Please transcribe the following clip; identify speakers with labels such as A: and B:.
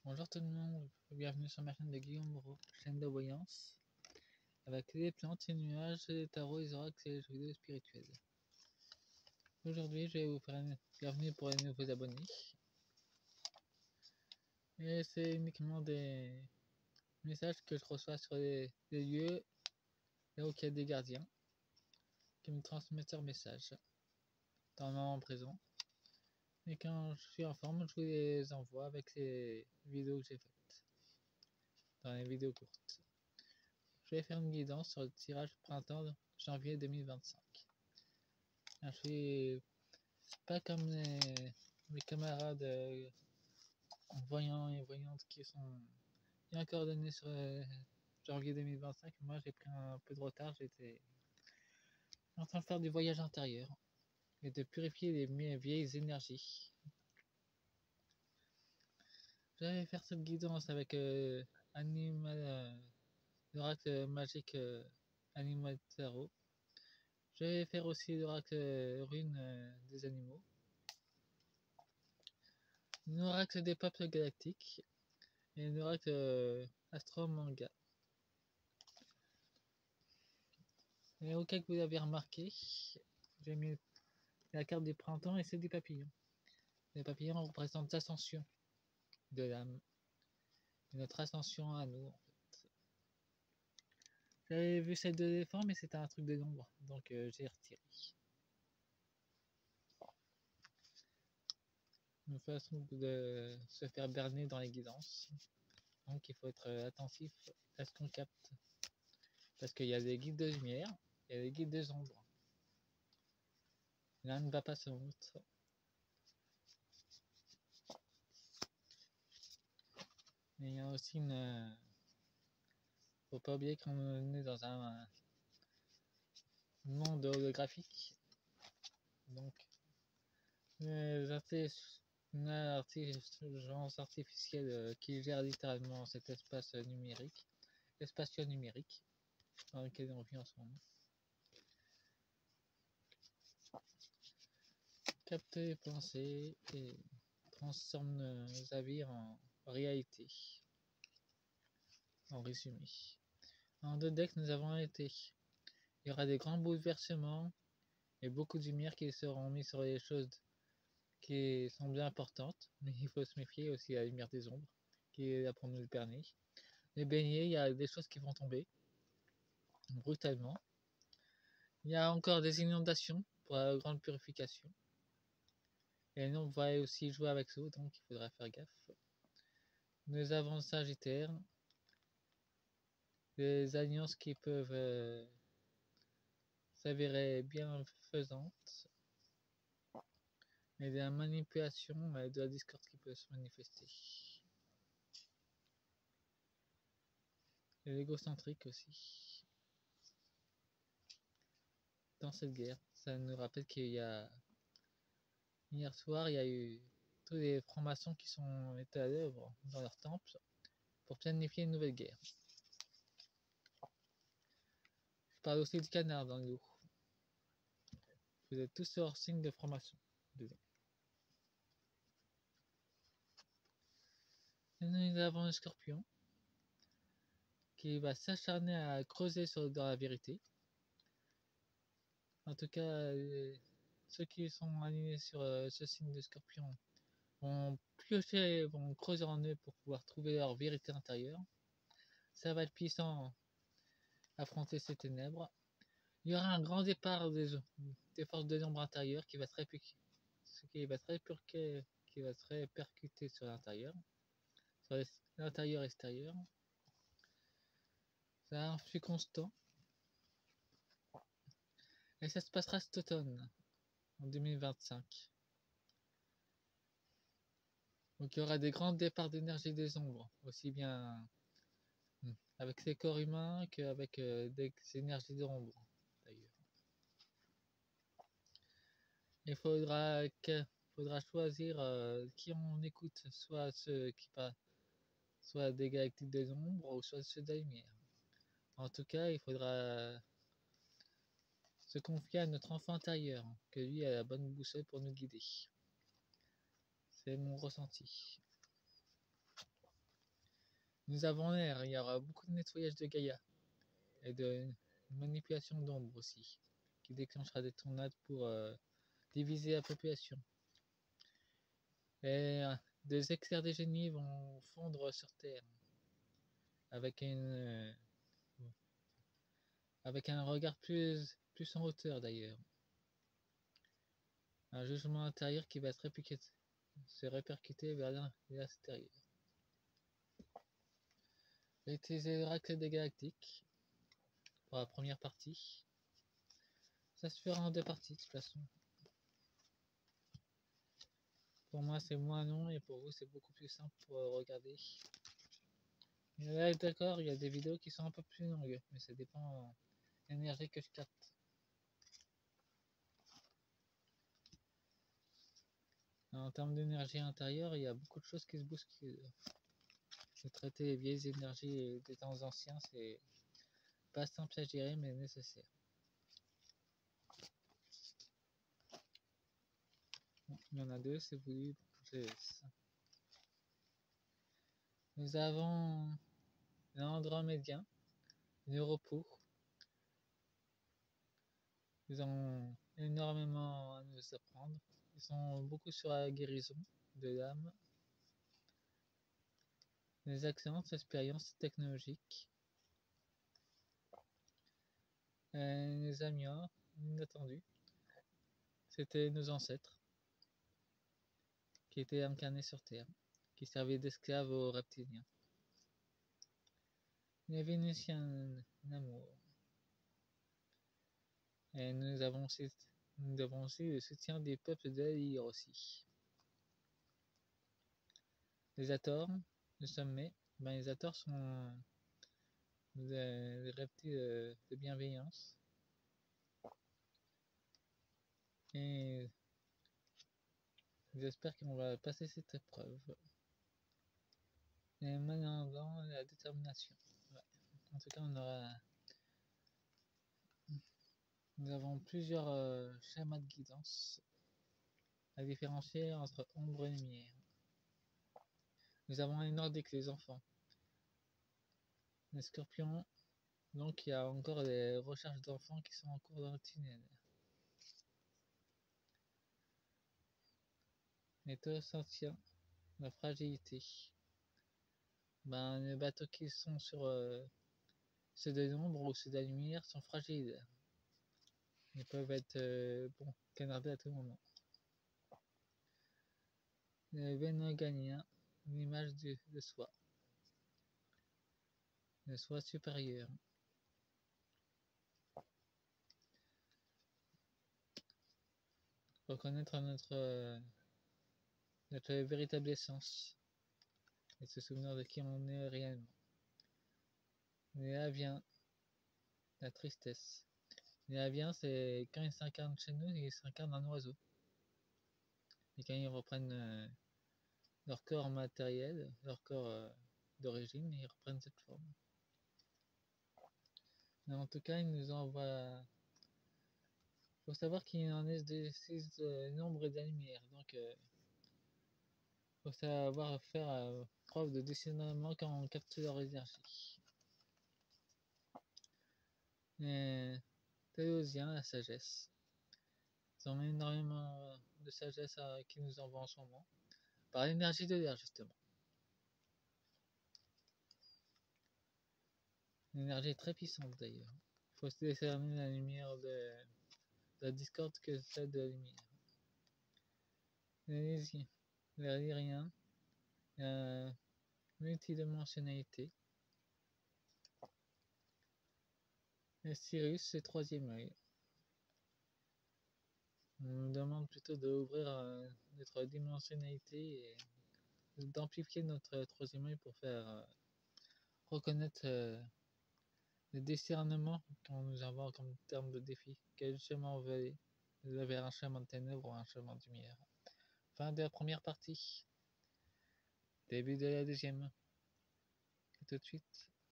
A: Bonjour tout le monde, bienvenue sur ma chaîne de Guillaume Moreau, chaîne de voyance, avec les plantes, les nuages, les tarots, les oracles et les jeux vidéo spirituels. Aujourd'hui, je vais vous faire une bienvenue pour les nouveaux abonnés. Et c'est uniquement des messages que je reçois sur les lieux là où il y a des gardiens qui me transmettent leurs messages dans le moment présent. Et quand je suis en forme, je vous les envoie avec les vidéos que j'ai faites, dans les vidéos courtes. Je vais faire une guidance sur le tirage printemps janvier 2025. Alors, je suis pas comme mes camarades voyants et voyantes qui sont bien coordonnés sur janvier 2025. Moi, j'ai pris un peu de retard. J'étais en train de faire du voyage intérieur et de purifier mes vieilles énergies. J'allais faire cette guidance avec l'oracle magique Animal Tarot. Je vais faire aussi l'oracle rune des animaux, l'oracle des peuples galactiques et l'oracle astro manga. Et au cas que vous avez remarqué, j'ai mis la carte du printemps et c'est des papillons. Les papillons représentent l'ascension de l'âme, notre ascension à nous. J'avais vu celle de l'éléphant, mais c'était un truc de l'ombre, donc j'ai retiré. Une façon de se faire berner dans les guidances. Donc il faut être attentif à ce qu'on capte. Parce qu'il y a des guides de lumière, il y a des guides de ombre. L'un ne va pas sans l'autre. Mais il y a aussi une... Faut pas oublier qu'on est dans un monde holographique. Donc, l'intelligence artificielle qui gère littéralement cet espace numérique, spatio-numérique, dans lequel on vit en ce moment, capte les pensées et transforme nos avis en réalité. En résumé. En 2 decks, nous avons été. Il y aura des grands bouleversements et beaucoup de lumière qui seront mis sur les choses qui sont bien importantes, mais il faut se méfier aussi à la lumière des ombres, qui est là pour nous le berner. Les beignets, il y a des choses qui vont tomber brutalement. Il y a encore des inondations pour la grande purification. Et nous, on va aussi jouer avec l'eau, donc il faudra faire gaffe. Nous avons le Sagittaire, des alliances qui peuvent s'avérer bienfaisantes, et de la manipulation et de la discorde qui peut se manifester. Et l'égocentrique aussi. Dans cette guerre, ça nous rappelle qu'il y a... Hier soir, il y a eu tous les francs-maçons qui sont été à l'œuvre dans leur temple pour planifier une nouvelle guerre. Je parle aussi du canard dans le loup. Vous êtes tous hors signe de franc-maçon. Et nous avons le scorpion qui va s'acharner à creuser dans la vérité. En tout cas, ceux qui sont alignés sur ce signe de scorpion vont piocher, vont creuser en eux pour pouvoir trouver leur vérité intérieure. Ça va être puissant à affronter ces ténèbres. Il y aura un grand départ des forces de l'ombre intérieure qui va se répercuter sur l'intérieur, sur l'intérieur extérieur. C'est un flux constant. Et ça se passera cet automne, en 2025. Donc il y aura des grands départs d'énergie des ombres, aussi bien avec les corps humains qu'avec des énergies d'ombre, d'ailleurs. Il faudra choisir qui on écoute, soit ceux qui passent, soit des galactiques des ombres, ou soit ceux de la lumière. En tout cas, il faudra se confier à notre enfant intérieur, que lui a la bonne boussole pour nous guider. C'est mon ressenti. Nous avons l'air, il y aura beaucoup de nettoyage de Gaïa et de manipulation d'ombre aussi, qui déclenchera des tornades pour diviser la population. Et des exerts des génies vont fondre sur Terre avec avec un regard plus en hauteur d'ailleurs. Un jugement intérieur qui va se répercuter vers l'extérieur. J'ai utilisé l'oracle des galactiques pour la première partie. Ça se fera en 2 parties de toute façon. Pour moi c'est moins long et pour vous c'est beaucoup plus simple pour regarder. Mais là d'accord, il y a des vidéos qui sont un peu plus longues, mais ça dépend de l'énergie que je capte. En termes d'énergie intérieure, il y a beaucoup de choses qui se bousculent. De traiter les vieilles énergies des temps anciens, c'est pas simple à gérer mais nécessaire. Bon, il y en a 2, c'est voulu, je laisse. Nous avons l'Andromédien, l'Europo. Ils ont énormément à nous apprendre. Ils sont beaucoup sur la guérison de l'âme, les excellentes expériences technologiques, les amiens inattendus. C'était nos ancêtres qui étaient incarnés sur Terre, qui servaient d'esclaves aux reptiliens. Les Vénitiens d'amour. Et nous avons aussi le soutien des peuples de l'Aïr aussi. Les Ators, le sommet, les Ators sont des reptiles de bienveillance. Et j'espère qu'on va passer cette épreuve. Et maintenant, la détermination. Ouais. En tout cas, nous avons plusieurs schémas de guidance à différencier entre ombre et lumière. Nous avons les nordiques, les enfants. Les scorpions, donc il y a encore des recherches d'enfants qui sont en cours dans le tunnel. Les taureaux anciens, la fragilité. Les bateaux qui sont sur ceux de l'ombre ou ceux de la lumière sont fragiles. Ils peuvent être canardés à tout moment. Les Vénoganiens, l'image de soi. Le soi supérieur. Reconnaître notre véritable essence et se souvenir de qui on est réellement. Les Aviens, la tristesse. Les Aviens, c'est quand ils s'incarnent chez nous, ils s'incarnent en oiseau. Et quand ils reprennent leur corps matériel, leur corps d'origine, ils reprennent cette forme. Mais en tout cas, ils nous envoient. Faut savoir qu'il en est des 6 nombres et de la lumière, donc faut savoir faire preuve de discernement quand on capte leur énergie. Les Théosiens, la sagesse. Ils ont énormément de sagesse qui nous envoient en ce moment, par l'énergie de l'air justement. Une énergie très puissante d'ailleurs. Il faut se décerner la lumière de la discorde que celle de la lumière. Les Lyriens, la multidimensionnalité. Et Sirius, c'est 3e œil. On nous demande plutôt d'ouvrir notre dimensionnalité et d'amplifier notre 3e œil pour faire reconnaître le discernement qu'on nous envoie comme terme de défi. Quel chemin on veut aller? Vous avez un chemin de ténèbres ou un chemin de lumière? Fin de la première partie. Début de la deuxième. À tout de suite.